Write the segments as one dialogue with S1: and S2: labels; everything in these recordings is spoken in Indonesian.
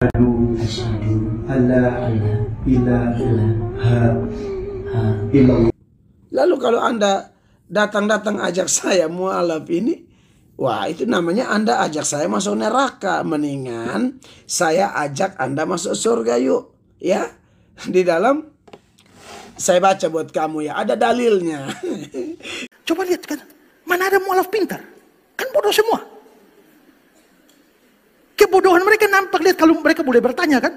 S1: Asyhadu alla ilaha illallah. Lalu kalau Anda datang-datang ajak saya mualaf ini, wah itu namanya Anda ajak saya masuk neraka. Mendingan saya ajak Anda masuk surga yuk. Ya, di dalam saya baca buat kamu ya, ada dalilnya.
S2: Coba lihat kan, mana ada mualaf pintar? Kan bodoh semua. Kebodohan mereka nampak, lihat kalau mereka boleh bertanya kan.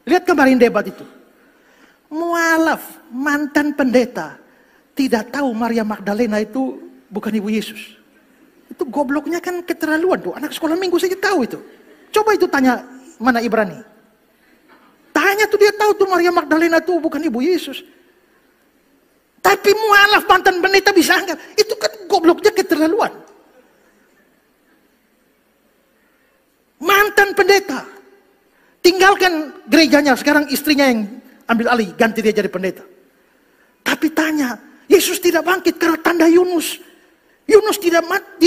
S2: Lihat kemarin debat itu. Mualaf, mantan pendeta, tidak tahu Maria Magdalena itu bukan ibu Yesus. Itu gobloknya kan keterlaluan tuh. Anak sekolah minggu saja tahu itu. Coba itu tanya mana Ibrani. Tanya tuh dia tahu tuh Maria Magdalena tuh bukan ibu Yesus. Tapi mualaf mantan pendeta bisa anggap. Itu kan gobloknya keterlaluan. Mantan pendeta. Tinggalkan gerejanya, sekarang istrinya yang ambil alih, ganti dia jadi pendeta. Tapi tanya, Yesus tidak bangkit karena tanda Yunus. Yunus tidak mati,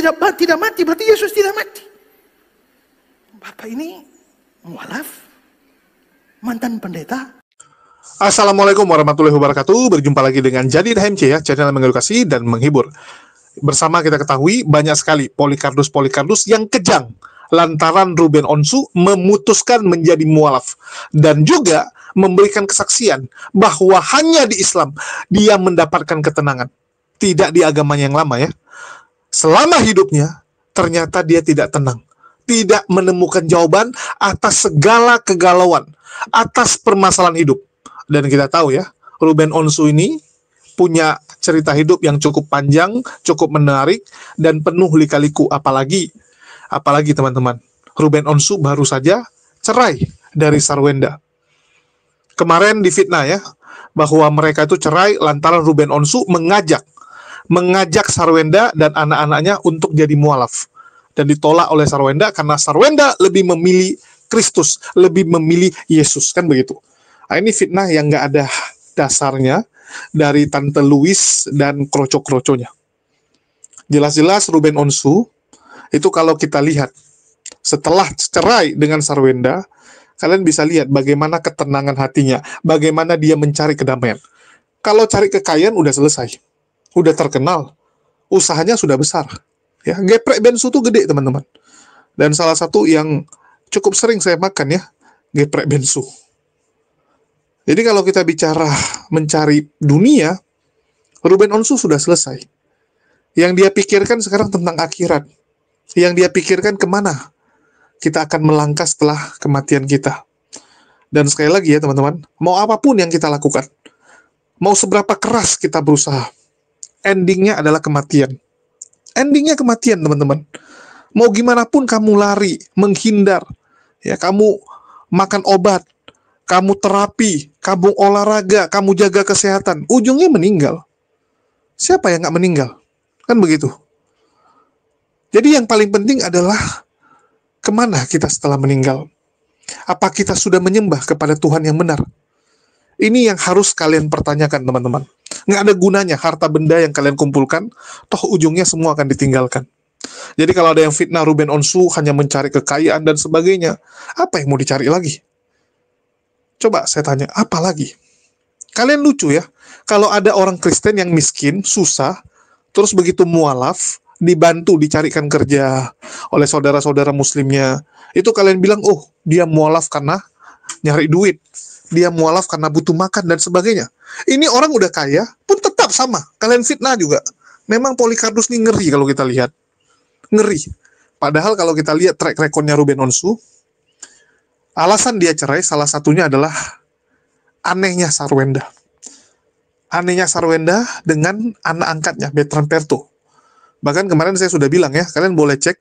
S2: berarti Yesus tidak mati. Bapak ini mualaf, mantan pendeta.
S3: Assalamualaikum warahmatullahi wabarakatuh. Berjumpa lagi dengan Jadi HMC ya, channel yang mengedukasi dan menghibur. Bersama kita ketahui banyak sekali polikardus yang kejang lantaran Ruben Onsu memutuskan menjadi mualaf dan juga memberikan kesaksian bahwa hanya di Islam dia mendapatkan ketenangan, tidak di agamanya yang lama ya. Selama hidupnya ternyata dia tidak tenang, tidak menemukan jawaban atas segala kegalauan, atas permasalahan hidup. Dan kita tahu ya, Ruben Onsu ini punya cerita hidup yang cukup panjang, cukup menarik dan penuh lika-liku. Apalagi teman-teman, Ruben Onsu baru saja cerai dari Sarwenda. Kemarin difitnah ya, bahwa mereka itu cerai lantaran Ruben Onsu mengajak Sarwenda dan anak-anaknya untuk jadi mualaf. Dan ditolak oleh Sarwenda karena Sarwenda lebih memilih Kristus, lebih memilih Yesus, kan begitu. Nah, ini fitnah yang nggak ada dasarnya dari Tante Louis dan kroco-kroconya. Jelas-jelas Ruben Onsu itu kalau kita lihat setelah cerai dengan Sarwenda, kalian bisa lihat bagaimana ketenangan hatinya, bagaimana dia mencari kedamaian. Kalau cari kekayaan udah selesai, udah terkenal, usahanya sudah besar. Ya, geprek bensu tuh gede teman-teman. Dan salah satu yang cukup sering saya makan ya, geprek bensu. Jadi kalau kita bicara mencari dunia, Ruben Onsu sudah selesai. Yang dia pikirkan sekarang tentang akhirat. Yang dia pikirkan kemana kita akan melangkah setelah kematian kita. Dan sekali lagi ya teman-teman, mau apapun yang kita lakukan, mau seberapa keras kita berusaha, endingnya adalah kematian. Endingnya kematian teman-teman. Mau gimana pun kamu lari, menghindar, ya kamu makan obat, kamu terapi, kamu olahraga, kamu jaga kesehatan, ujungnya meninggal. Siapa yang nggak meninggal? Kan begitu. Jadi yang paling penting adalah kemana kita setelah meninggal? Apa kita sudah menyembah kepada Tuhan yang benar? Ini yang harus kalian pertanyakan teman-teman. Nggak ada gunanya harta benda yang kalian kumpulkan, toh ujungnya semua akan ditinggalkan. Jadi kalau ada yang fitnah Ruben Onsu hanya mencari kekayaan dan sebagainya, apa yang mau dicari lagi? Coba saya tanya, apa lagi? Kalian lucu ya, kalau ada orang Kristen yang miskin, susah, terus begitu mualaf, dibantu dicarikan kerja oleh saudara-saudara muslimnya, itu kalian bilang, oh dia mualaf karena nyari duit, dia mualaf karena butuh makan dan sebagainya. Ini orang udah kaya pun tetap sama, kalian fitnah juga. Memang Polikardus ini ngeri kalau kita lihat, ngeri. Padahal kalau kita lihat track recordnya Ruben Onsu, alasan dia cerai salah satunya adalah anehnya Sarwenda. Anehnya Sarwenda dengan anak angkatnya Bertrand Perto. Bahkan kemarin saya sudah bilang ya, kalian boleh cek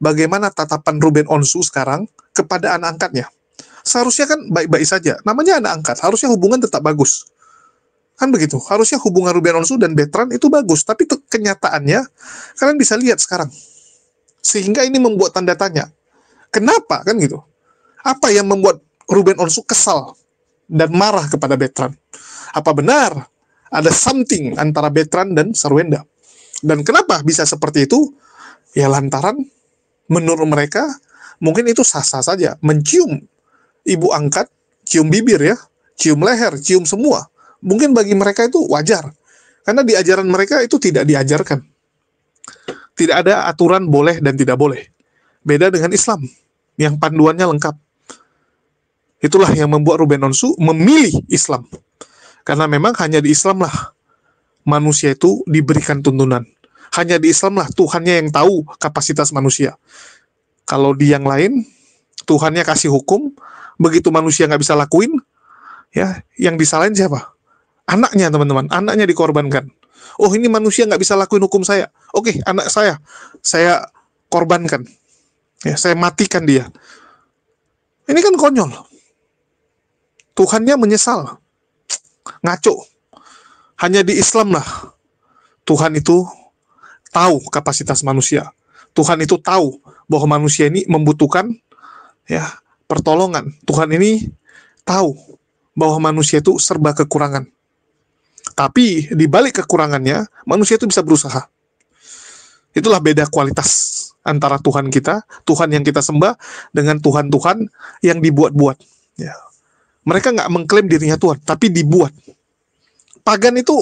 S3: bagaimana tatapan Ruben Onsu sekarang kepada anak angkatnya. Seharusnya kan baik-baik saja, namanya anak angkat, harusnya hubungan tetap bagus. Kan begitu, harusnya hubungan Ruben Onsu dan Bertrand itu bagus, tapi kenyataannya kalian bisa lihat sekarang. Sehingga ini membuat tanda tanya. Kenapa kan gitu? Apa yang membuat Ruben Onsu kesal dan marah kepada Bertrand? Apa benar ada something antara Bertrand dan Sarwenda? Dan kenapa bisa seperti itu? Ya lantaran menurut mereka mungkin itu sah-sah saja, mencium ibu angkat, cium bibir ya, cium leher, cium semua. Mungkin bagi mereka itu wajar. Karena di ajaran mereka itu tidak diajarkan. Tidak ada aturan boleh dan tidak boleh. Beda dengan Islam, yang panduannya lengkap. Itulah yang membuat Ruben Onsu memilih Islam. Karena memang hanya di Islam lah manusia itu diberikan tuntunan. Hanya di Islam lah Tuhannya yang tahu kapasitas manusia. Kalau di yang lain, Tuhannya kasih hukum, begitu manusia nggak bisa lakuin, ya, yang disalahin siapa? Anaknya, teman-teman. Anaknya dikorbankan. Oh, ini manusia nggak bisa lakuin hukum saya. Oke, anak saya korbankan. Ya, saya matikan dia. Ini kan konyol. Tuhannya menyesal. Ngaco. Hanya di Islam lah Tuhan itu tahu kapasitas manusia. Tuhan itu tahu bahwa manusia ini membutuhkan ya pertolongan. Tuhan ini tahu bahwa manusia itu serba kekurangan. Tapi di balik kekurangannya, manusia itu bisa berusaha. Itulah beda kualitas antara Tuhan kita, Tuhan yang kita sembah, dengan Tuhan-Tuhan yang dibuat-buat. Ya. Mereka nggak mengklaim dirinya Tuhan, tapi dibuat. Pagan itu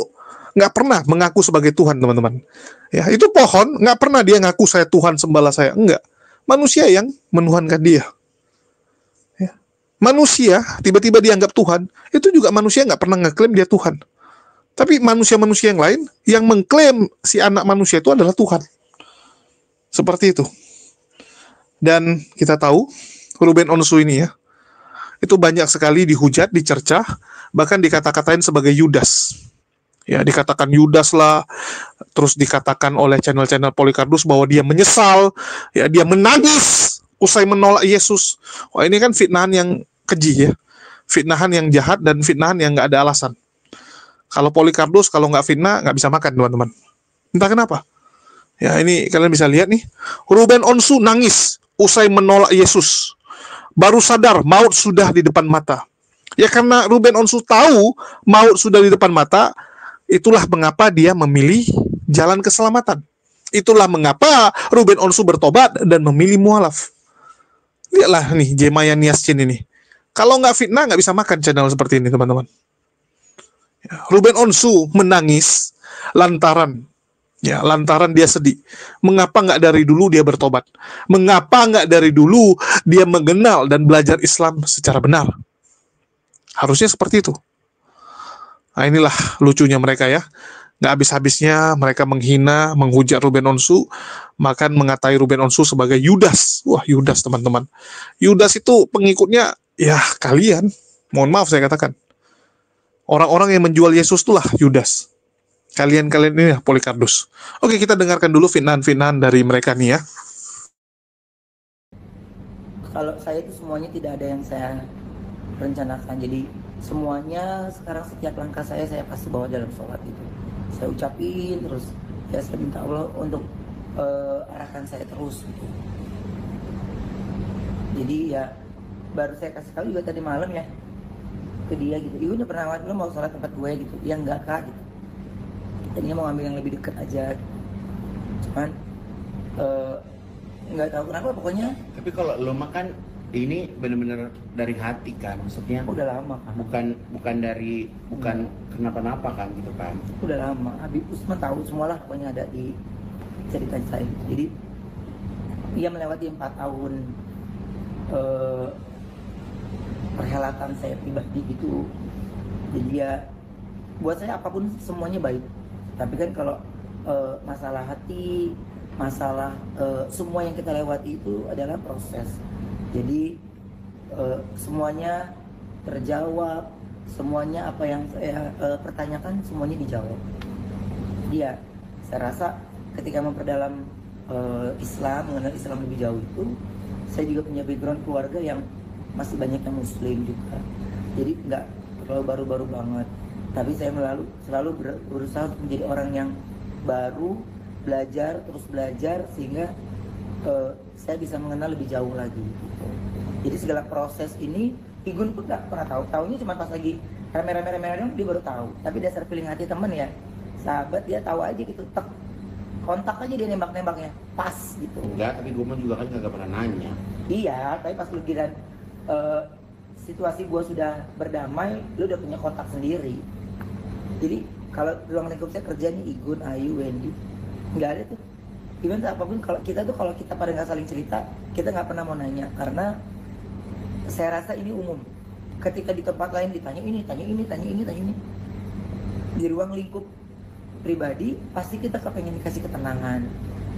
S3: nggak pernah mengaku sebagai Tuhan, teman-teman. Ya, itu pohon nggak pernah dia ngaku saya Tuhan, sembahlah saya. Enggak. Manusia yang menuhankan dia. Ya. Manusia tiba-tiba dianggap Tuhan, itu juga manusia nggak pernah ngeklaim dia Tuhan. Tapi manusia-manusia yang lain yang mengklaim si anak manusia itu adalah Tuhan. Seperti itu. Dan kita tahu, Ruben Onsu ini ya, itu banyak sekali dihujat, dicercah, bahkan dikata-katain sebagai Yudas. Ya, dikatakan Yudas lah, terus dikatakan oleh channel-channel Polycardos bahwa dia menyesal, ya, dia menangis usai menolak Yesus. Wah, ini kan fitnahan yang keji ya. Fitnahan yang jahat dan fitnahan yang nggak ada alasan. Kalau Polycardos, kalau nggak fitnah, nggak bisa makan, teman-teman. Entah kenapa. Ya, ini kalian bisa lihat nih. Ruben Onsu nangis usai menolak Yesus. Baru sadar maut sudah di depan mata. Ya, karena Ruben Onsu tahu maut sudah di depan mata, itulah mengapa dia memilih jalan keselamatan. Itulah mengapa Ruben Onsu bertobat dan memilih mualaf. Lihatlah nih, Jemayan Yassin ini. Kalau nggak fitnah, nggak bisa makan channel seperti ini, teman-teman. Ruben Onsu menangis lantaran dia sedih. Mengapa nggak dari dulu dia bertobat? Mengapa nggak dari dulu dia mengenal dan belajar Islam secara benar? Harusnya seperti itu. Nah, inilah lucunya mereka ya. Nggak habis-habisnya mereka menghina, menghujat Ruben Onsu, bahkan mengatai Ruben Onsu sebagai Yudas. Wah, Yudas, teman-teman. Yudas itu pengikutnya ya kalian. Mohon maaf saya katakan. Orang-orang yang menjual Yesus itulah Yudas. Kalian-kalian ini Polycardos. Oke, kita dengarkan dulu fitnahan-fitnahan dari mereka nih ya.
S4: Kalau saya itu semuanya tidak ada yang saya rencanakan. Jadi semuanya sekarang setiap langkah saya pasti bawa dalam sholat itu. Saya ucapin terus, ya saya minta Allah untuk arahkan saya terus gitu. Jadi ya baru saya kasih tahu juga tadi malam ya ke dia gitu, ibu udah pernah lo mau sholat tempat gue gitu, ya enggak kak gitu, tadinya mau ambil yang lebih dekat aja, cuman nggak tahu kenapa pokoknya.
S5: Tapi kalau lo makan ini benar-benar dari hati kan, maksudnya
S4: udah lama kan,
S5: bukan kenapa-napa kan gitu kan,
S4: udah lama. Habib Usman tahu semualah pokoknya, ada di cerita saya. Jadi ia melewati 4 tahun perhelatan saya pribadi gitu. Jadi ya buat saya apapun semuanya baik. Tapi kan kalau masalah hati, masalah semua yang kita lewati itu adalah proses. Jadi semuanya terjawab, semuanya apa yang saya pertanyakan semuanya dijawab. Dia, saya rasa ketika memperdalam Islam, mengenal Islam lebih jauh itu, saya juga punya background keluarga yang masih banyak yang Muslim juga. Jadi nggak terlalu baru-baru banget. Tapi saya selalu berusaha untuk menjadi orang yang baru, belajar, terus belajar, sehingga saya bisa mengenal lebih jauh lagi gitu. Jadi segala proses ini Igun pun nggak pernah tahu. Tahunya cuma pas lagi rame-rame dia baru tahu. Tapi dasar feeling hati temen ya, sahabat, dia tahu aja gitu. Kontak aja dia nembak-nembaknya pas gitu.
S5: Enggak, tapi gue juga kan nggak pernah nanya.
S4: Iya, tapi pas giliran situasi gue sudah berdamai, lu udah punya kontak sendiri. Jadi kalau ruang lingkup saya kerja nih, Igun, Ayu, Wendy, nggak ada tuh. Even apapun, kalau kita pada nggak saling cerita, kita nggak pernah mau nanya, karena saya rasa ini umum. Ketika di tempat lain ditanya ini, tanya ini, di ruang lingkup pribadi pasti kita kepengen dikasih ketenangan,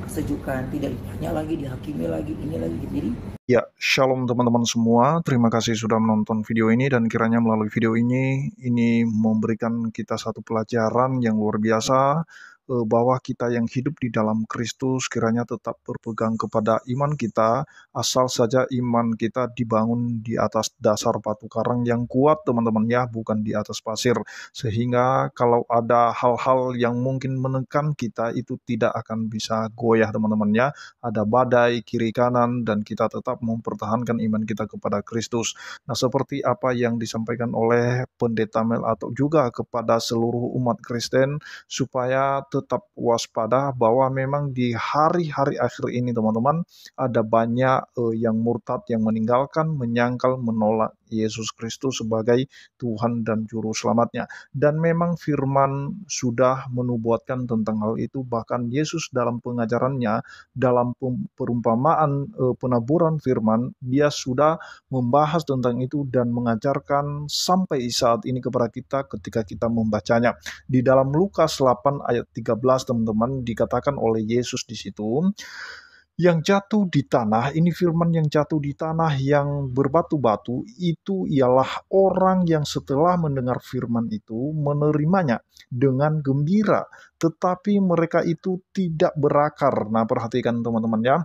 S4: kesejukan, tidak ditanya lagi, dihakimi lagi, ini lagi gitu. Jadi
S6: ya, shalom teman-teman semua. Terima kasih sudah menonton video ini, dan kiranya melalui video ini memberikan kita satu pelajaran yang luar biasa, bahwa kita yang hidup di dalam Kristus kiranya tetap berpegang kepada iman kita, asal saja iman kita dibangun di atas dasar batu karang yang kuat, teman-teman ya, bukan di atas pasir. Sehingga kalau ada hal-hal yang mungkin menekan kita, itu tidak akan bisa goyah, teman-teman ya. Ada badai kiri kanan, dan kita tetap mempertahankan iman kita kepada Kristus. Nah, seperti apa yang disampaikan oleh Pendeta Mel atau juga kepada seluruh umat Kristen, supaya tetap waspada bahwa memang di hari-hari akhir ini, teman-teman, ada banyak yang murtad, yang meninggalkan, menyangkal, menolak Yesus Kristus sebagai Tuhan dan Juru Selamatnya. Dan memang firman sudah menubuatkan tentang hal itu. Bahkan Yesus dalam pengajarannya, dalam perumpamaan penaburan firman, dia sudah membahas tentang itu dan mengajarkan sampai saat ini kepada kita ketika kita membacanya. Di dalam Lukas 8 ayat 13, teman-teman, dikatakan oleh Yesus di situ, yang jatuh di tanah, ini firman yang jatuh di tanah yang berbatu-batu, itu ialah orang yang setelah mendengar firman itu menerimanya dengan gembira, tetapi mereka itu tidak berakar. Nah, perhatikan teman-teman ya,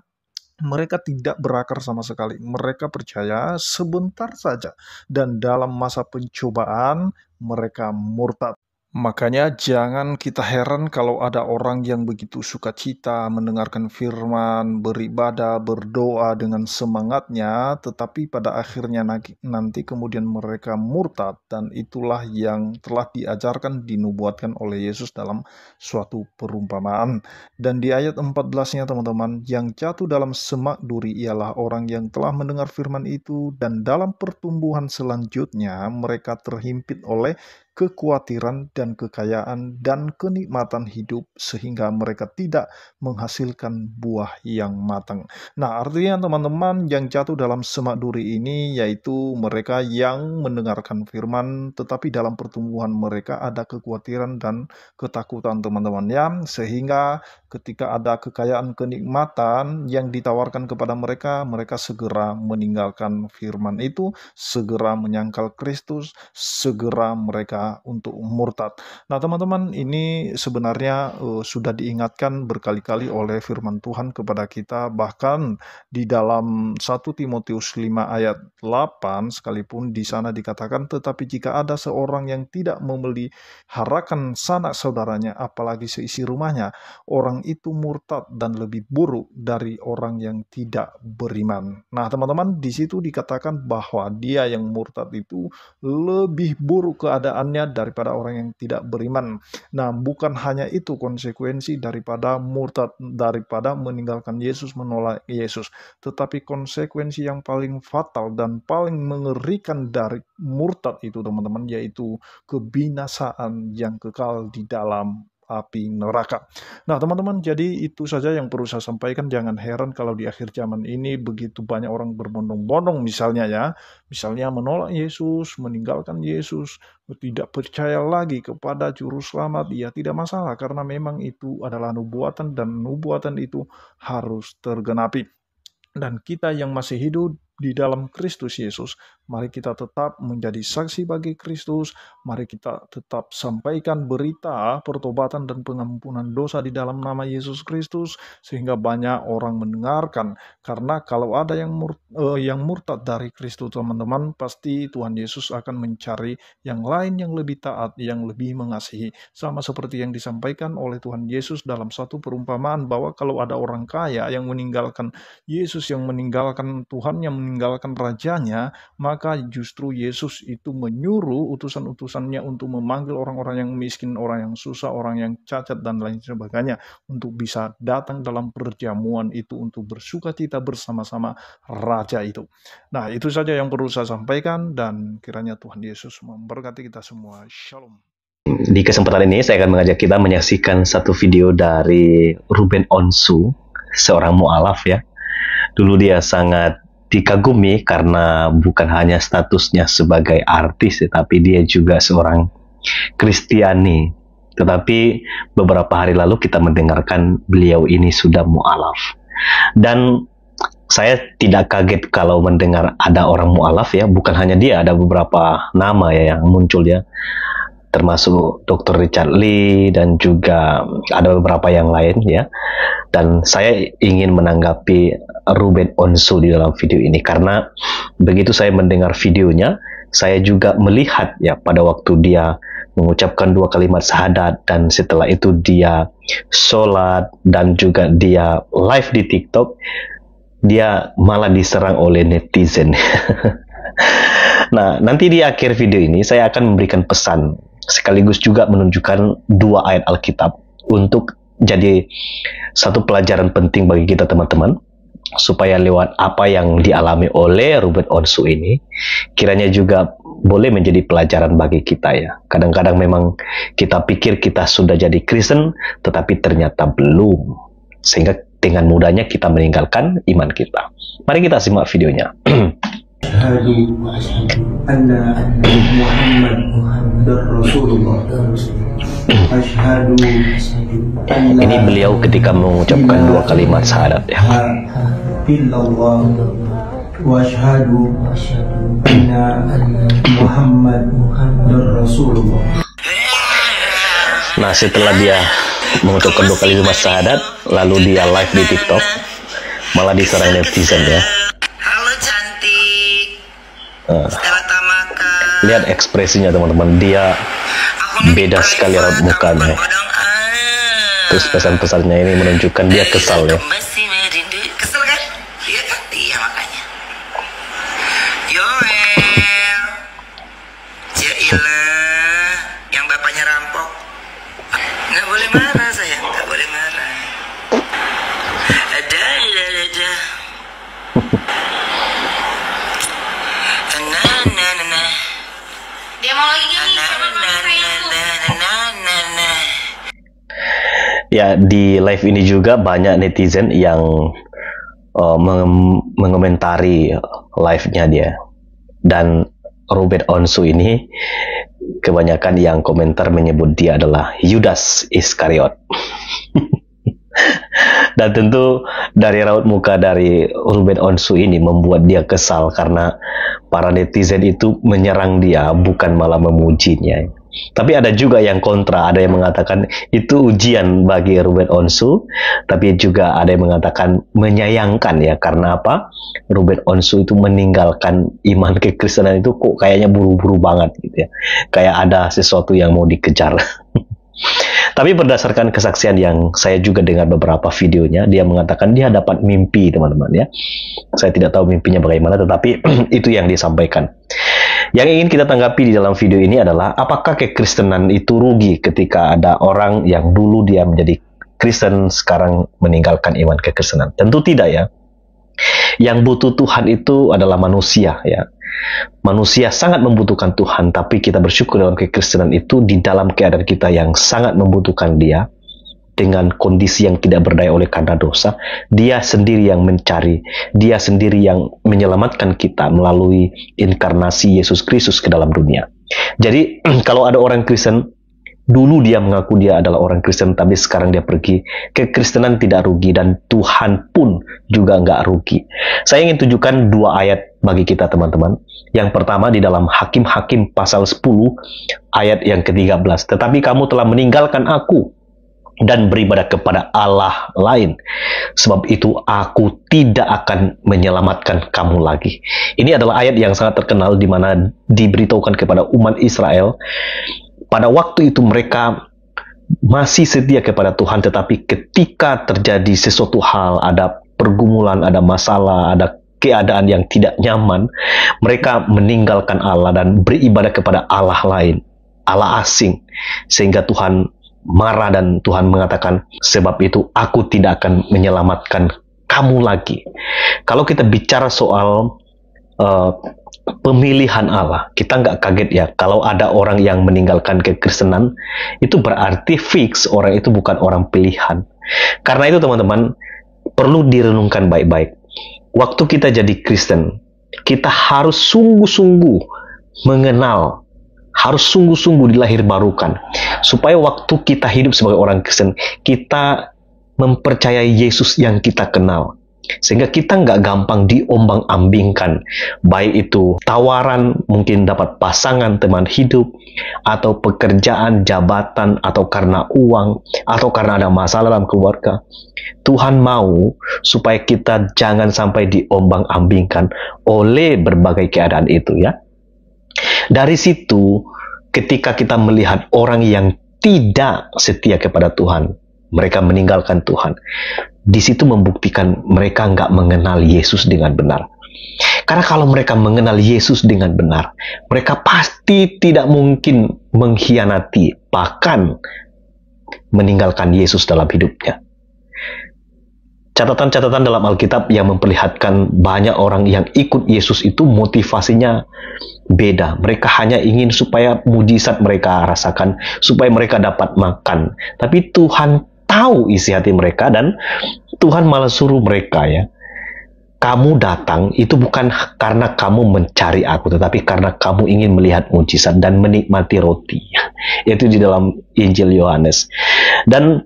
S6: mereka tidak berakar sama sekali. Mereka percaya sebentar saja, dan dalam masa pencobaan mereka murtad. Makanya jangan kita heran kalau ada orang yang begitu sukacita mendengarkan firman, beribadah, berdoa dengan semangatnya, tetapi pada akhirnya nanti kemudian mereka murtad, dan itulah yang telah diajarkan, dinubuatkan oleh Yesus dalam suatu perumpamaan. Dan di ayat 14-nya, teman-teman, yang jatuh dalam semak duri ialah orang yang telah mendengar firman itu, dan dalam pertumbuhan selanjutnya mereka terhimpit oleh kekhawatiran dan kekayaan dan kenikmatan hidup, sehingga mereka tidak menghasilkan buah yang matang. Nah, artinya teman-teman, yang jatuh dalam semak duri ini yaitu mereka yang mendengarkan firman, tetapi dalam pertumbuhan mereka ada kekhawatiran dan ketakutan, teman-teman ya, sehingga ketika ada kekayaan kenikmatan yang ditawarkan kepada mereka, mereka segera meninggalkan firman itu, segera menyangkal Kristus, segera mereka untuk murtad. Nah, teman-teman, ini sebenarnya sudah diingatkan berkali-kali oleh firman Tuhan kepada kita, bahkan di dalam 1 Timotius 5 ayat 8 sekalipun di sana dikatakan, tetapi jika ada seorang yang tidak memeliharakan sanak saudaranya, apalagi seisi rumahnya, orang itu murtad dan lebih buruk dari orang yang tidak beriman. Nah, teman-teman, di situ dikatakan bahwa dia yang murtad itu lebih buruk keadaannya daripada orang yang tidak beriman. Nah, bukan hanya itu konsekuensi daripada murtad, daripada meninggalkan Yesus, menolak Yesus, tetapi konsekuensi yang paling fatal dan paling mengerikan dari murtad itu, teman-teman, yaitu kebinasaan yang kekal di dalam api neraka. Nah, teman-teman, jadi itu saja yang perlu saya sampaikan. Jangan heran kalau di akhir zaman ini begitu banyak orang berbondong-bondong misalnya ya, misalnya menolak Yesus, meninggalkan Yesus, tidak percaya lagi kepada Juru Selamat. Ya, tidak masalah, karena memang itu adalah nubuatan, dan nubuatan itu harus tergenapi. Dan kita yang masih hidup di dalam Kristus Yesus, mari kita tetap menjadi saksi bagi Kristus. Mari kita tetap sampaikan berita pertobatan dan pengampunan dosa di dalam nama Yesus Kristus, sehingga banyak orang mendengarkan. Karena kalau ada yang murtad dari Kristus, teman-teman, pasti Tuhan Yesus akan mencari yang lain yang lebih taat, yang lebih mengasihi. Sama seperti yang disampaikan oleh Tuhan Yesus dalam satu perumpamaan, bahwa kalau ada orang kaya yang meninggalkan Yesus, yang meninggalkan Tuhan, yang meninggalkan rajanya, maka justru Yesus itu menyuruh utusan-utusannya untuk memanggil orang-orang yang miskin, orang yang susah, orang yang cacat, dan lain sebagainya, untuk bisa datang dalam perjamuan itu untuk bersukacita bersama-sama Raja itu. Nah, itu saja yang perlu saya sampaikan, dan kiranya Tuhan Yesus memberkati kita semua. Shalom.
S7: Di kesempatan ini saya akan mengajak kita menyaksikan satu video dari Ruben Onsu, seorang mu'alaf ya. Dulu dia sangat dikagumi karena bukan hanya statusnya sebagai artis, tetapi dia juga seorang Kristiani. Tetapi beberapa hari lalu kita mendengarkan beliau ini sudah mu'alaf. Dan saya tidak kaget kalau mendengar ada orang mu'alaf ya. Bukan hanya dia, ada beberapa nama ya yang muncul ya, termasuk Dr. Richard Lee dan juga ada beberapa yang lain ya. Dan saya ingin menanggapi Ruben Onsu di dalam video ini karena begitu saya mendengar videonya, saya juga melihat ya pada waktu dia mengucapkan 2 kalimat syahadat dan setelah itu dia sholat dan juga dia live di TikTok, dia malah diserang oleh netizen. Nah, nanti di akhir video ini saya akan memberikan pesan sekaligus juga menunjukkan 2 ayat Alkitab untuk jadi satu pelajaran penting bagi kita teman-teman, supaya lewat apa yang dialami oleh Ruben Onsu ini kiranya juga boleh menjadi pelajaran bagi kita ya. Kadang-kadang memang kita pikir kita sudah jadi Kristen tetapi ternyata belum, sehingga dengan mudahnya kita meninggalkan iman kita. Mari kita simak videonya. Ini beliau ketika mengucapkan 2 kalimat syahadat ya. Nah, setelah dia mengucapkan 2 kalimat syahadat, lalu dia live di TikTok, malah diserang netizen ya. Lihat ekspresinya teman-teman, dia beda sekali raut mukanya. Terus pesan-pesannya ini menunjukkan dia kesal ya.
S8: Kesel kan? Iya kan? Iya makanya. Jailah, yang bapaknya rampok. Nggak boleh marah sayang, nggak boleh marah. Ada.
S9: Dia mau lagi gini,
S7: ya, di live ini juga banyak netizen yang mengomentari live-nya dia. Dan Ruben Onsu ini kebanyakan yang komentar menyebut dia adalah Yudas Iskariot. Dan tentu dari raut muka dari Ruben Onsu ini membuat dia kesal karena para netizen itu menyerang dia, bukan malah memujinya. Tapi ada juga yang kontra, ada yang mengatakan itu ujian bagi Ruben Onsu, tapi juga ada yang mengatakan menyayangkan ya, karena apa? Ruben Onsu itu meninggalkan iman kekristenan itu kok kayaknya buru-buru banget gitu ya, kayak ada sesuatu yang mau dikejar. Tapi berdasarkan kesaksian yang saya juga dengar beberapa videonya, dia mengatakan dia dapat mimpi teman-teman ya. Saya tidak tahu mimpinya bagaimana, tetapi itu yang disampaikan. Yang ingin kita tanggapi di dalam video ini adalah apakah kekristenan itu rugi ketika ada orang yang dulu dia menjadi Kristen sekarang meninggalkan iman kekristenan? Tentu tidak ya. Yang butuh Tuhan itu adalah manusia ya. Manusia sangat membutuhkan Tuhan, tapi kita bersyukur dalam kekristenan itu di dalam keadaan kita yang sangat membutuhkan Dia, dengan kondisi yang tidak berdaya oleh karena dosa, Dia sendiri yang mencari, Dia sendiri yang menyelamatkan kita melalui inkarnasi Yesus Kristus ke dalam dunia. Jadi kalau ada orang Kristen, dulu dia mengaku dia adalah orang Kristen, tapi sekarang dia pergi, kekristenan tidak rugi dan Tuhan pun juga nggak rugi. Saya ingin tunjukkan 2 ayat bagi kita teman-teman. Yang pertama di dalam Hakim-Hakim pasal 10 ayat yang ke-13. Tetapi kamu telah meninggalkan aku dan beribadah kepada Allah lain. Sebab itu aku tidak akan menyelamatkan kamu lagi. Ini adalah ayat yang sangat terkenal di mana diberitahukan kepada umat Israel. Pada waktu itu mereka masih setia kepada Tuhan, tetapi ketika terjadi sesuatu hal, ada pergumulan, ada masalah, ada keadaan yang tidak nyaman, mereka meninggalkan Allah dan beribadah kepada Allah lain, Allah asing, sehingga Tuhan marah dan Tuhan mengatakan, sebab itu aku tidak akan menyelamatkan kamu lagi. Kalau kita bicara soal pemilihan Allah, kita nggak kaget ya kalau ada orang yang meninggalkan kekristenan, itu berarti fix orang itu bukan orang pilihan. Karena itu teman-teman, perlu direnungkan baik-baik. Waktu kita jadi Kristen, kita harus sungguh-sungguh mengenal, harus sungguh-sungguh dilahirbarukan, supaya waktu kita hidup sebagai orang Kristen, kita mempercayai Yesus yang kita kenal, sehingga kita nggak gampang diombang-ambingkan, baik itu tawaran, mungkin dapat pasangan, teman hidup, atau pekerjaan, jabatan, atau karena uang, atau karena ada masalah dalam keluarga. Tuhan mau supaya kita jangan sampai diombang-ambingkan oleh berbagai keadaan itu ya. Dari situ, ketika kita melihat orang yang tidak setia kepada Tuhan, mereka meninggalkan Tuhan, di situ membuktikan mereka nggak mengenal Yesus dengan benar. Karena kalau mereka mengenal Yesus dengan benar, mereka pasti tidak mungkin mengkhianati, bahkan meninggalkan Yesus dalam hidupnya. Catatan-catatan dalam Alkitab yang memperlihatkan banyak orang yang ikut Yesus itu motivasinya beda. Mereka hanya ingin supaya mujizat mereka rasakan, supaya mereka dapat makan. Tapi Tuhan tahu isi hati mereka dan Tuhan malah suruh mereka ya, kamu datang itu bukan karena kamu mencari aku, tetapi karena kamu ingin melihat mujizat dan menikmati roti. Itu di dalam Injil Yohanes. Dan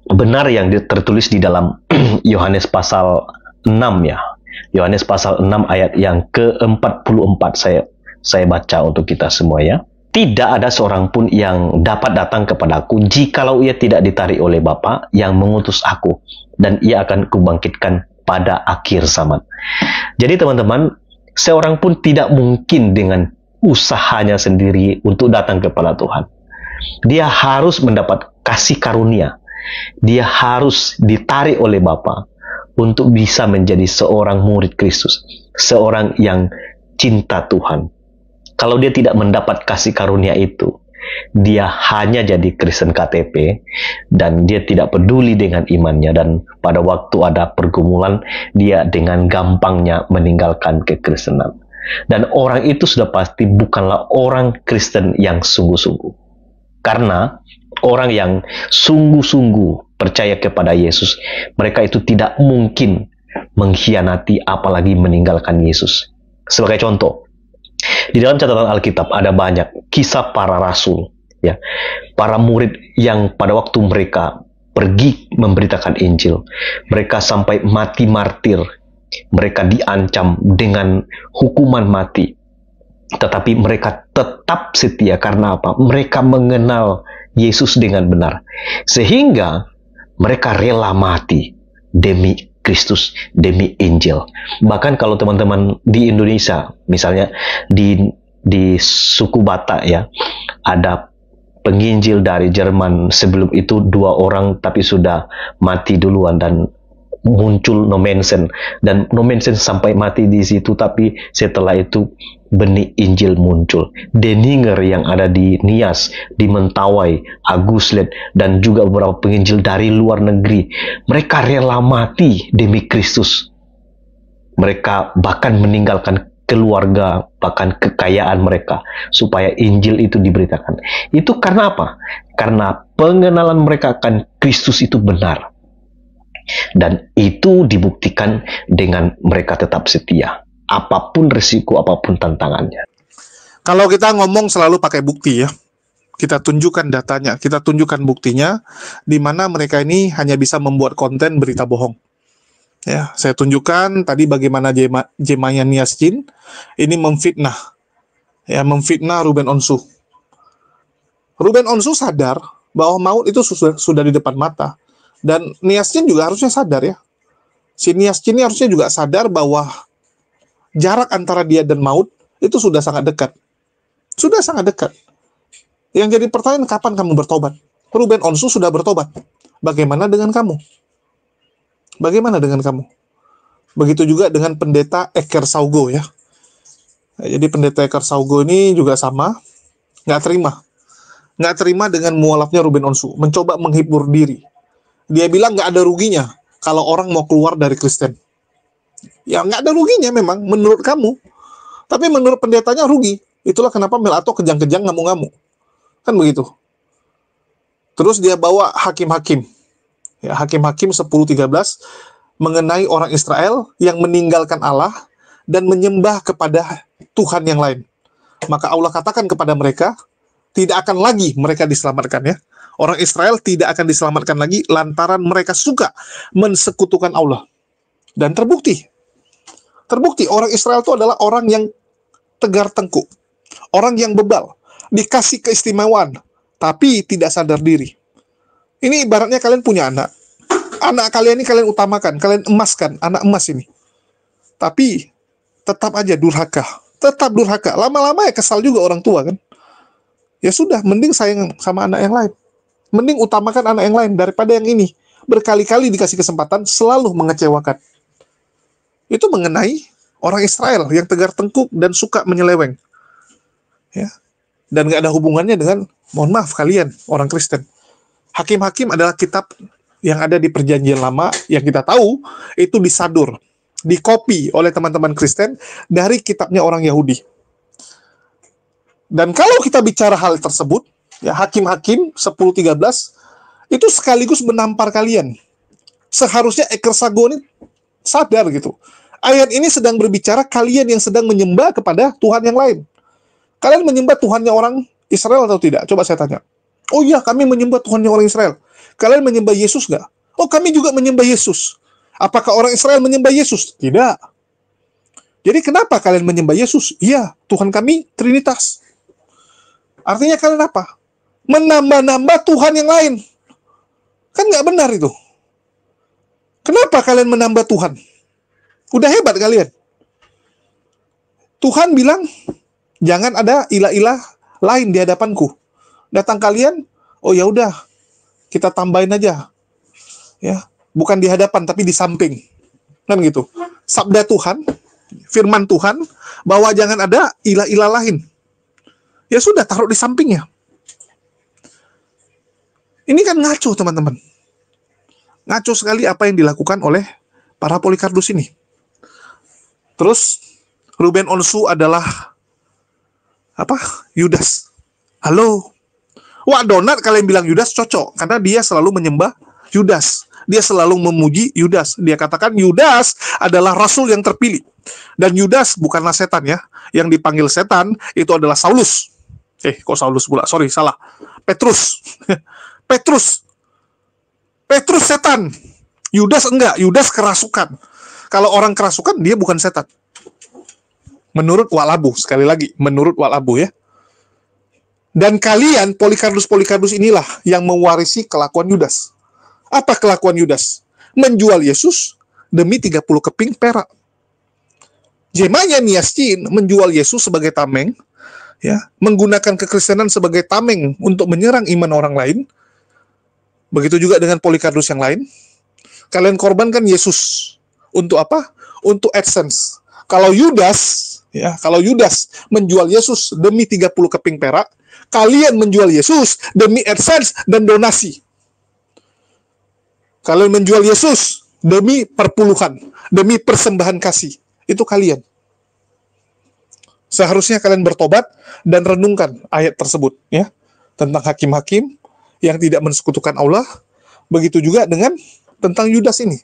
S7: benar yang tertulis di dalam Yohanes pasal 6 ya. Yohanes pasal 6 ayat yang ke-44 saya baca untuk kita semua ya. Tidak ada seorang pun yang dapat datang kepadaku jikalau ia tidak ditarik oleh Bapa yang mengutus aku, dan ia akan kubangkitkan pada akhir zaman. Jadi teman-teman, seorang pun tidak mungkin dengan usahanya sendiri untuk datang kepada Tuhan. Dia harus mendapat kasih karunia. Dia harus ditarik oleh Bapa untuk bisa menjadi seorang murid Kristus, seorang yang cinta Tuhan. Kalau dia tidak mendapat kasih karunia itu, dia hanya jadi Kristen KTP dan dia tidak peduli dengan imannya, dan pada waktu ada pergumulan, dia dengan gampangnya meninggalkan kekristenan. Dan orang itu sudah pasti bukanlah orang Kristen yang sungguh-sungguh. Karena orang yang sungguh-sungguh percaya kepada Yesus, mereka itu tidak mungkin mengkhianati apalagi meninggalkan Yesus. Sebagai contoh, di dalam catatan Alkitab ada banyak kisah para rasul, ya, para murid yang pada waktu mereka pergi memberitakan Injil, mereka sampai mati martir, mereka diancam dengan hukuman mati, tetapi mereka tetap setia. Karena apa? Mereka mengenal Yesus dengan benar, sehingga mereka rela mati demi Kristus, demi Injil. Bahkan kalau teman-teman di Indonesia, misalnya di suku Batak ya, ada penginjil dari Jerman, sebelum itu 2 orang tapi sudah mati duluan, dan muncul Nommensen, dan Nommensen sampai mati di situ, tapi setelah itu benih Injil muncul. Deninger yang ada di Nias, di Mentawai, Aguslet, dan juga beberapa penginjil dari luar negeri, mereka rela mati demi Kristus. Mereka bahkan meninggalkan keluarga, bahkan kekayaan mereka, supaya Injil itu diberitakan. Itu karena apa? Karena pengenalan mereka akan Kristus itu benar. Dan itu dibuktikan dengan mereka tetap setia, apapun risiko, apapun tantangannya.
S3: Kalau kita ngomong selalu pakai bukti ya, kita tunjukkan datanya, kita tunjukkan buktinya, di mana mereka ini hanya bisa membuat konten berita bohong. Ya, saya tunjukkan tadi bagaimana Jemaya Niasjin ini memfitnah, ya, memfitnah Ruben Onsu. Ruben Onsu sadar bahwa maut itu sudah di depan mata. Dan Niasjin juga harusnya sadar ya. Si Niasjin ini harusnya juga sadar bahwa jarak antara dia dan maut itu sudah sangat dekat. Sudah sangat dekat. Yang jadi pertanyaan, kapan kamu bertobat? Ruben Onsu sudah bertobat. Bagaimana dengan kamu? Bagaimana dengan kamu? Begitu juga dengan pendeta Eker Saugo ya. Jadi pendeta Eker Saugo ini juga sama, nggak terima dengan mualafnya Ruben Onsu, mencoba menghibur diri. Dia bilang nggak ada ruginya kalau orang mau keluar dari Kristen. Ya nggak ada ruginya memang menurut kamu, tapi menurut pendetanya rugi. Itulah kenapa Melato kejang-kejang ngamuk-ngamuk, kan begitu. Terus dia bawa hakim-hakim, ya, hakim-hakim 10:13 mengenai orang Israel yang meninggalkan Allah dan menyembah kepada Tuhan yang lain. Maka Allah katakan kepada mereka, tidak akan lagi mereka diselamatkan ya. Orang Israel tidak akan diselamatkan lagi lantaran mereka suka mensekutukan Allah. Dan terbukti orang Israel itu adalah orang yang tegar tengkuk, orang yang bebal, dikasih keistimewaan, tapi tidak sadar diri. Ini ibaratnya kalian punya anak kalian ini kalian utamakan, kalian emaskan, anak emas ini. Tapi tetap aja durhaka, lama-lama ya kesal juga orang tua kan. Ya sudah, mending sayang sama anak yang lain. Mending utamakan anak yang lain daripada yang ini. Berkali-kali dikasih kesempatan, selalu mengecewakan. Itu mengenai orang Israel yang tegar tengkuk dan suka menyeleweng. Ya. Dan nggak ada hubungannya dengan, mohon maaf kalian, orang Kristen. Hakim-hakim adalah kitab yang ada di Perjanjian Lama, yang kita tahu itu disadur, dikopi oleh teman-teman Kristen dari kitabnya orang Yahudi. Dan kalau kita bicara hal tersebut, ya Hakim-Hakim 10:13 itu sekaligus menampar kalian. Seharusnya Eker Saugo ini sadar gitu. Ayat ini sedang berbicara kalian yang sedang menyembah kepada Tuhan yang lain. Kalian menyembah Tuhannya orang Israel atau tidak? Coba saya tanya. Oh iya, kami menyembah Tuhannya orang Israel. Kalian menyembah Yesus nggak? Oh, kami juga menyembah Yesus. Apakah orang Israel menyembah Yesus? Tidak. Jadi kenapa kalian menyembah Yesus? Iya, Tuhan kami Trinitas. Artinya kalian apa? Menambah-nambah Tuhan yang lain. Kan nggak benar itu. Kenapa kalian menambah Tuhan? Udah hebat kalian. Tuhan bilang, jangan ada ilah-ilah lain di hadapanku. Datang kalian, oh ya udah, kita tambahin aja. Ya, bukan di hadapan tapi di samping. Kan gitu. Sabda Tuhan, firman Tuhan, bahwa jangan ada ilah-ilah lain. Ya sudah, taruh di sampingnya. Ini kan ngaco, teman-teman. Ngaco sekali apa yang dilakukan oleh para Polikardus ini. Terus, Ruben Onsu adalah apa? Yudas. Halo. Wah, Donat kalian bilang Yudas cocok, karena dia selalu menyembah Yudas. Dia selalu memuji Yudas. Dia katakan Yudas adalah rasul yang terpilih. Dan Yudas bukanlah setan ya. Yang dipanggil setan itu adalah Saulus. Kok Saulus pula? Sorry, salah. Petrus. Petrus setan. Yudas enggak. Yudas kerasukan. Kalau orang kerasukan, dia bukan setan. Menurut Walabu, sekali lagi. Menurut Walabu ya. Dan kalian, Polikardus inilah yang mewarisi kelakuan Yudas. Apa kelakuan Yudas? Menjual Yesus demi 30 keping perak. Jemaya Niascin menjual Yesus sebagai tameng, ya, menggunakan kekristenan sebagai tameng untuk menyerang iman orang lain. Begitu juga dengan Polikardus yang lain. Kalian korbankan Yesus untuk apa? Untuk AdSense. Kalau Yudas menjual Yesus demi 30 keping perak, kalian menjual Yesus demi AdSense dan donasi. Kalian menjual Yesus demi perpuluhan, demi persembahan kasih. Itu kalian. Seharusnya kalian bertobat dan renungkan ayat tersebut ya, tentang hakim-hakim yang tidak mensekutukan Allah. Begitu juga dengan tentang Yudas ini.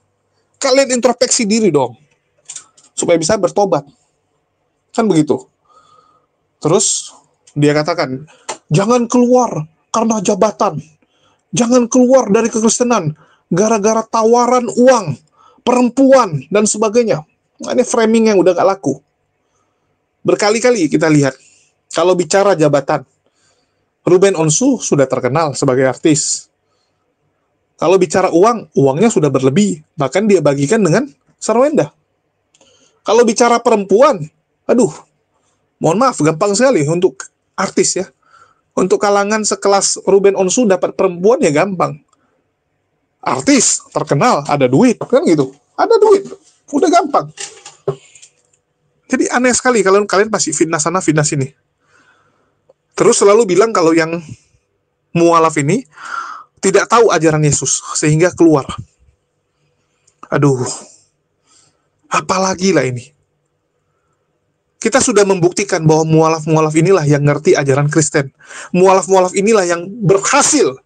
S3: Kalian introspeksi diri dong, supaya bisa bertobat. Kan begitu. Terus dia katakan, jangan keluar karena jabatan. Jangan keluar dari kekristenan gara-gara tawaran uang, perempuan, dan sebagainya. Nah, ini framing yang udah gak laku. Berkali-kali kita lihat, kalau bicara jabatan, Ruben Onsu sudah terkenal sebagai artis. Kalau bicara uang, uangnya sudah berlebih. Bahkan dia bagikan dengan sarwenda. Kalau bicara perempuan, aduh, mohon maaf, gampang sekali untuk artis ya. Untuk kalangan sekelas Ruben Onsu dapat perempuan ya gampang. Artis, terkenal, ada duit, kan gitu. Ada duit. Udah gampang. Jadi aneh sekali kalau kalian masih fitnah sana, fitnah sini. Terus selalu bilang kalau yang mualaf ini tidak tahu ajaran Yesus, sehingga keluar. Aduh, apalagi lah ini. Kita sudah membuktikan bahwa mualaf-mualaf inilah yang ngerti ajaran Kristen. Mualaf-mualaf inilah yang berhasil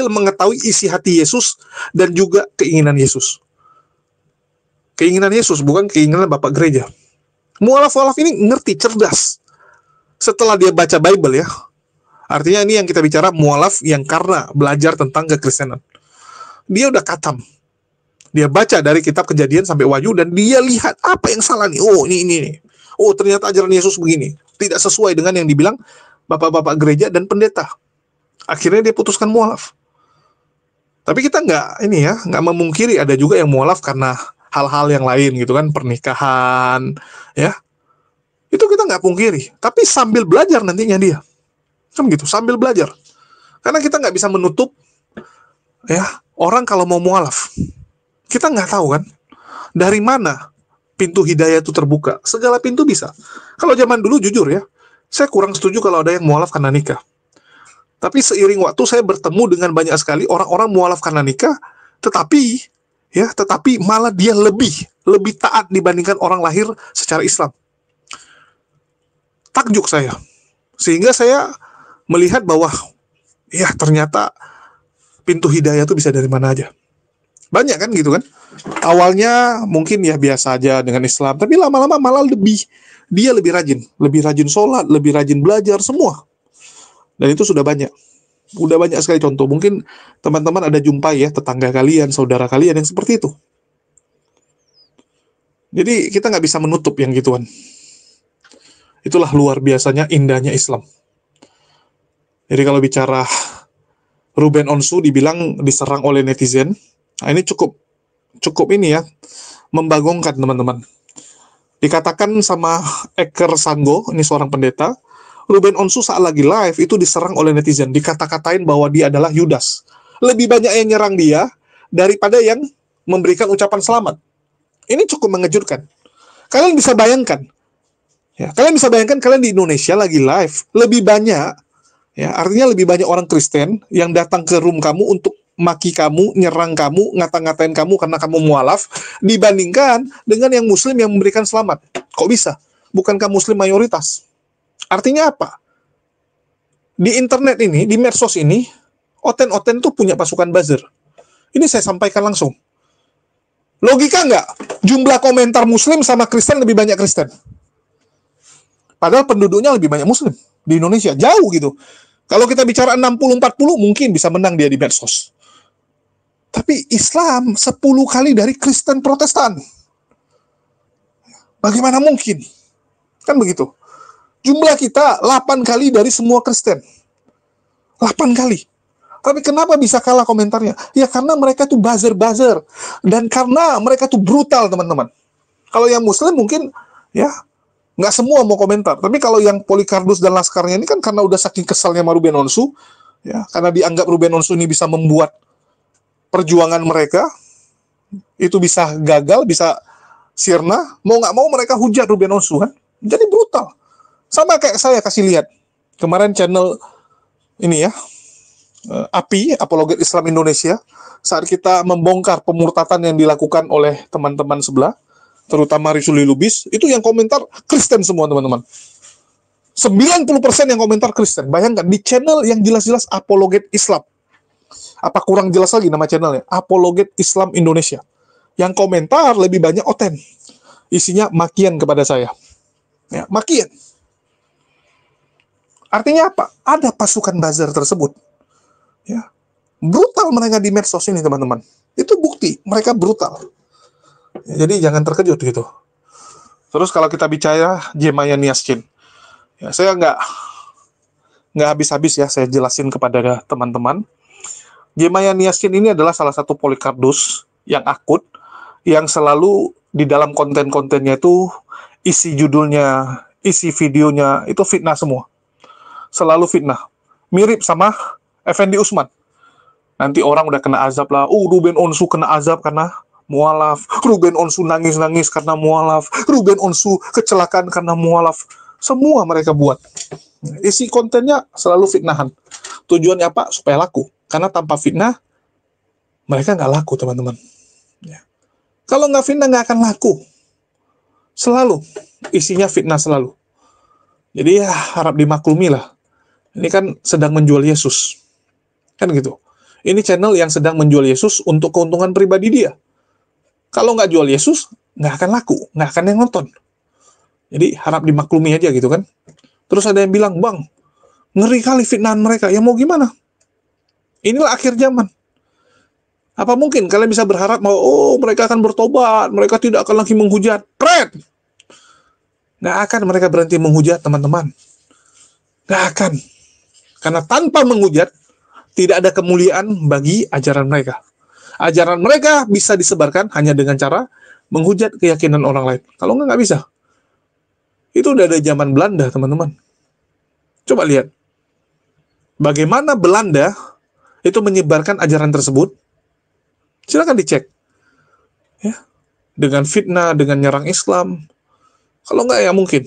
S3: mengetahui isi hati Yesus dan juga keinginan Yesus. Keinginan Yesus, bukan keinginan Bapak Gereja. Mualaf-mualaf ini ngerti, cerdas. Setelah dia baca Bible ya. Artinya ini yang kita bicara mualaf yang karena belajar tentang kekristenan. Dia udah katam. Dia baca dari kitab Kejadian sampai Wahyu dan dia lihat apa yang salah nih. Oh, ini. Oh, ternyata ajaran Yesus begini. Tidak sesuai dengan yang dibilang bapak-bapak gereja dan pendeta. Akhirnya dia putuskan mualaf. Tapi kita nggak memungkiri ada juga yang mualaf karena hal-hal yang lain gitu kan, pernikahan, ya. Itu kita nggak pungkiri. Tapi sambil belajar nantinya dia. Kan gitu, sambil belajar. Karena kita nggak bisa menutup ya orang kalau mau mualaf. Kita nggak tahu kan dari mana pintu hidayah itu terbuka. Segala pintu bisa. Kalau zaman dulu jujur ya, saya kurang setuju kalau ada yang mualaf karena nikah. Tapi seiring waktu saya bertemu dengan banyak sekali orang-orang mualaf karena nikah, tetapi malah dia lebih taat dibandingkan orang lahir secara Islam. Takjub saya. Sehingga saya melihat bahwa ya ternyata pintu hidayah itu bisa dari mana aja. Banyak kan gitu kan. Awalnya mungkin ya biasa aja dengan Islam, tapi lama-lama malah dia lebih rajin sholat, lebih rajin belajar semua. Dan itu sudah banyak sekali contoh. Mungkin teman-teman ada jumpai ya tetangga kalian, saudara kalian yang seperti itu. Jadi kita nggak bisa menutup yang gituan. Itulah luar biasanya indahnya Islam. Jadi kalau bicara Ruben Onsu dibilang diserang oleh netizen. Nah, ini cukup ini ya, membagongkan teman-teman. Dikatakan sama Eker Sanggo, ini seorang pendeta, Ruben Onsu saat lagi live itu diserang oleh netizen, dikata-katain bahwa dia adalah Yudas. Lebih banyak yang nyerang dia daripada yang memberikan ucapan selamat. Ini cukup mengejutkan. Kalian bisa bayangkan kalian di Indonesia lagi live, lebih banyak, ya artinya lebih banyak orang Kristen yang datang ke room kamu untuk maki kamu, nyerang kamu, ngata-ngatain kamu karena kamu mualaf, dibandingkan dengan yang Muslim yang memberikan selamat. Kok bisa? Bukankah Muslim mayoritas? Artinya apa? Di internet ini, di medsos ini, oten-oten tuh punya pasukan buzzer. Ini saya sampaikan langsung. Logika nggak? Jumlah komentar Muslim sama Kristen lebih banyak Kristen. Padahal penduduknya lebih banyak Muslim di Indonesia. Jauh gitu. Kalau kita bicara 60-40, mungkin bisa menang dia di medsos. Tapi Islam 10 kali dari Kristen Protestan. Bagaimana mungkin? Kan begitu. Jumlah kita 8 kali dari semua Kristen. 8 kali. Tapi kenapa bisa kalah komentarnya? Ya karena mereka tuh buzzer. Dan karena mereka tuh brutal, teman-teman. Kalau yang Muslim mungkin, ya, nggak semua mau komentar. Tapi kalau yang Polycarpus dan laskarnya ini kan karena udah saking kesalnya sama Ruben Onsu, ya, karena dianggap Ruben Onsu ini bisa membuat perjuangan mereka itu bisa gagal, bisa sirna, mau nggak mau mereka hujat Ruben Onsu kan. Jadi brutal. Sama kayak saya kasih lihat kemarin channel ini ya, API, Apologet Islam Indonesia, saat kita membongkar pemurtatan yang dilakukan oleh teman-teman sebelah, terutama Rizuli Lubis, itu yang komentar Kristen semua teman-teman. 90% yang komentar Kristen. Bayangkan, di channel yang jelas-jelas Apologet Islam. Apa kurang jelas lagi nama channelnya? Apologet Islam Indonesia. Yang komentar lebih banyak oten. Isinya makian kepada saya. Ya, makian. Artinya apa? Ada pasukan buzzer tersebut. Ya. Brutal mereka di medsos ini, teman-teman. Itu bukti, mereka brutal. Ya, jadi jangan terkejut gitu. Terus kalau kita bicara Jemaya Niaskin, ya saya nggak habis-habis ya saya jelasin kepada teman-teman. Jemaya Niaskin ini adalah salah satu Polycarpus yang akut, yang selalu di dalam konten-kontennya itu isi judulnya, isi videonya itu fitnah semua. Selalu fitnah. Mirip sama Effendi Usman. Nanti orang udah kena azab lah. Ruben Onsu kena azab karena mualaf. Ruben Onsu nangis-nangis karena mualaf. Ruben Onsu kecelakaan karena mualaf. Semua mereka buat. Isi kontennya selalu fitnahan. Tujuannya apa? Supaya laku. Karena tanpa fitnah, mereka nggak laku, teman-teman. Ya. Kalau nggak fitnah, nggak akan laku. Selalu. Isinya fitnah selalu. Jadi ya harap dimaklumi lah. Ini kan sedang menjual Yesus. Kan gitu. Ini channel yang sedang menjual Yesus untuk keuntungan pribadi dia. Kalau nggak jual Yesus, nggak akan laku. Nggak akan yang nonton. Jadi harap dimaklumi aja gitu kan. Terus ada yang bilang, Bang, ngeri kali fitnahan mereka. Ya mau gimana? Inilah akhir zaman. Apa mungkin kalian bisa berharap bahwa mereka akan bertobat, mereka tidak akan lagi menghujat? Pret! Nggak akan mereka berhenti menghujat, teman-teman. Nggak akan. Karena tanpa menghujat, tidak ada kemuliaan bagi ajaran mereka. Ajaran mereka bisa disebarkan hanya dengan cara menghujat keyakinan orang lain. Kalau nggak bisa. Itu udah dari zaman Belanda, teman-teman. Coba lihat. Bagaimana Belanda itu menyebarkan ajaran tersebut. Silakan dicek. Ya. Dengan fitnah, dengan nyerang Islam. Kalau nggak, ya mungkin.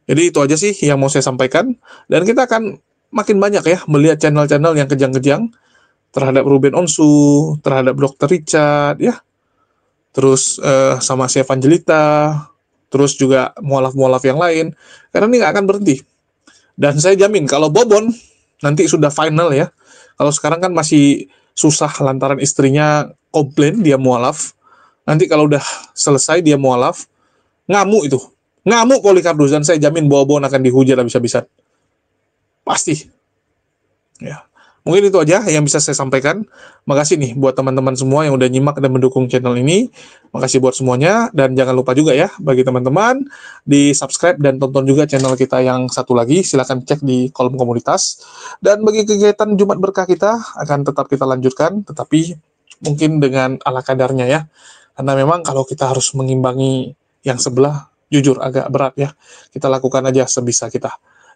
S3: Jadi itu aja sih yang mau saya sampaikan. Dan kita akan makin banyak ya melihat channel-channel yang kejang-kejang terhadap Ruben Onsu, terhadap Dr. Richard, ya. Terus sama si Evangelita, terus juga mualaf-mualaf yang lain. Karena ini nggak akan berhenti. Dan saya jamin kalau Bobon nanti sudah final ya. Kalau sekarang kan masih susah lantaran istrinya komplain dia mualaf. Nanti kalau udah selesai dia mualaf, ngamuk itu. Ngamuk Polycarpus, dan saya jamin Bobon akan dihujat habis-habisan. Pasti. Ya. Mungkin itu aja yang bisa saya sampaikan. Makasih nih buat teman-teman semua yang udah nyimak dan mendukung channel ini. Makasih buat semuanya. Dan jangan lupa juga ya, bagi teman-teman, di subscribe dan tonton juga channel kita yang satu lagi. Silahkan cek di kolom komunitas. Dan bagi kegiatan Jumat Berkah kita, akan tetap kita lanjutkan. Tetapi mungkin dengan ala kadarnya ya. Karena memang kalau kita harus mengimbangi yang sebelah, jujur agak berat ya. Kita lakukan aja sebisa kita.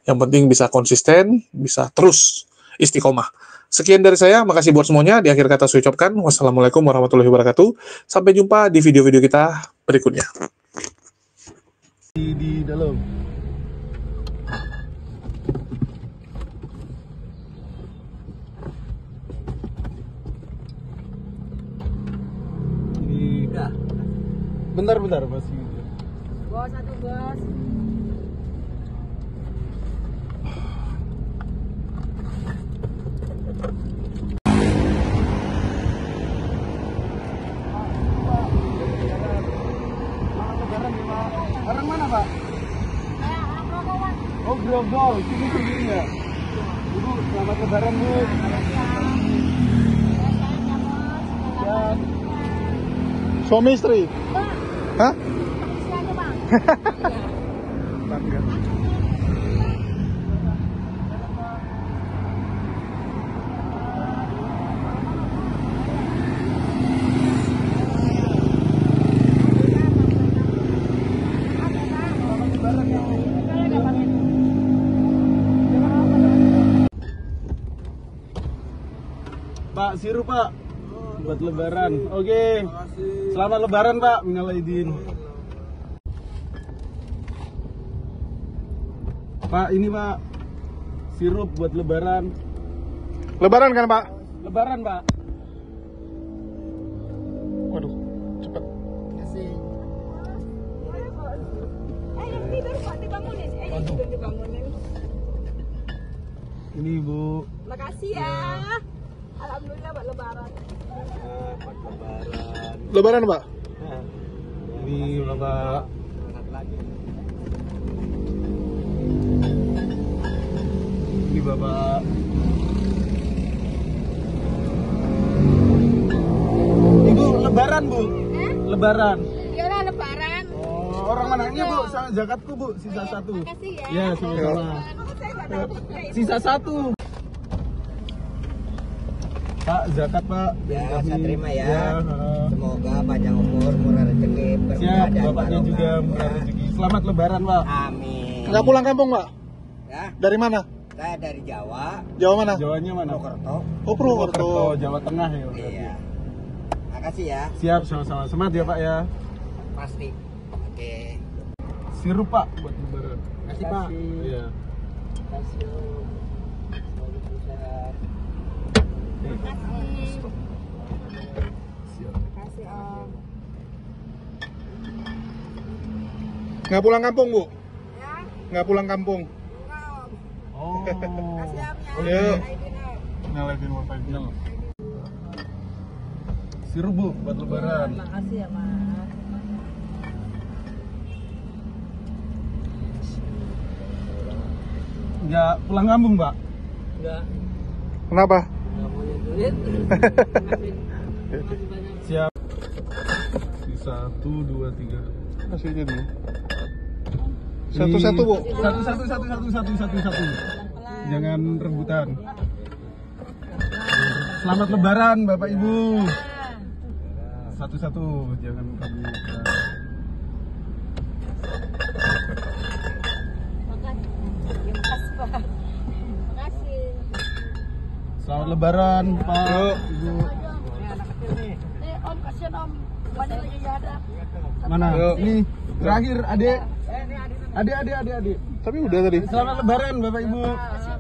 S3: Yang penting bisa konsisten, bisa terus istiqomah. Sekian dari saya, makasih buat semuanya. Di akhir kata saya ucapkan, wassalamualaikum warahmatullahi wabarakatuh. Sampai jumpa di video-video kita berikutnya.
S10: Di dalam. Bentar masih.
S11: Bos, satu bos.
S10: Orang mana, Pak? Oh, Grogol. Sini ya. Ibu, selamat lebaran, Bu. Ya. Suami istri? Hah? Bangga. Pak, sirup Pak buat lebaran. Oke. Selamat lebaran Pak. Minal aidin. Pak, ini Pak, sirup buat lebaran.
S3: Lebaran kan, Pak?
S10: Lebaran, Pak.
S3: Waduh, cepat.
S11: Kasih. Ini baru Pak dibangunin. Dibangunin.
S10: Ini Bu.
S11: Makasih ya. Alhamdulillah buat lebaran.
S10: Buat lebaran.
S3: Lebaran, Pak?
S10: Ini Bapak. Ini Bapak. Ibu lebaran, Bu. Lebaran.
S11: Iyalah lebaran.
S10: Oh, orang mana ini, Bu? Zakatku, Bu, sisa satu.
S11: Makasih ya.
S10: Ya, sama-sama. Sisa satu. Pak, zakat Pak.
S5: Ya, saya terima ya. Semoga panjang umur, murah rezeki,
S10: siap, Bapaknya juga murah rezeki. Selamat lebaran, Pak.
S5: Amin.
S3: Nggak pulang kampung, Pak?
S5: Ya.
S3: Dari mana?
S5: Saya dari Jawa.
S3: Jawa mana?
S10: Jawanya mana?
S5: Purwokerto.
S3: Oh, Purwokerto.
S10: Jawa Tengah ya.
S5: Iya. Makasih ya.
S10: Siap, sama-sama. Semangat ya Pak ya.
S5: Pasti. Oke.
S10: Sirup Pak buat lebaran.
S5: Makasih Pak.
S10: Iya.
S5: Makasih.
S11: Kasih Om.
S3: Nggak pulang kampung, Bu?
S11: Ya,
S3: Nggak pulang kampung?
S11: enggak Om.
S10: Oh.
S11: Kasih Om ya.
S3: Yuk.
S10: Nyalain wifi nyala. Sirup Bu buat lebaran.
S11: Makasih ya Mas.
S10: Nggak pulang kampung, Pak?
S11: Enggak.
S3: Kenapa?
S11: Enggak punya duit.
S10: Siap. 1, 2, 3.
S3: Kasih aja dulu. Satu-satu, Bu.
S10: Satu. Jangan rebutan. Selamat lebaran Bapak Ibu. Satu-satu, jangan rebutan.
S11: Makasih.
S10: Selamat lebaran Pak Ibu.
S11: Om kasihan Om. Banyak lagi nggak ada.
S10: Mana? Ini terakhir adik. Adik.
S3: Tapi udah tadi.
S10: Selamat lebaran Bapak Ibu.
S11: Kasih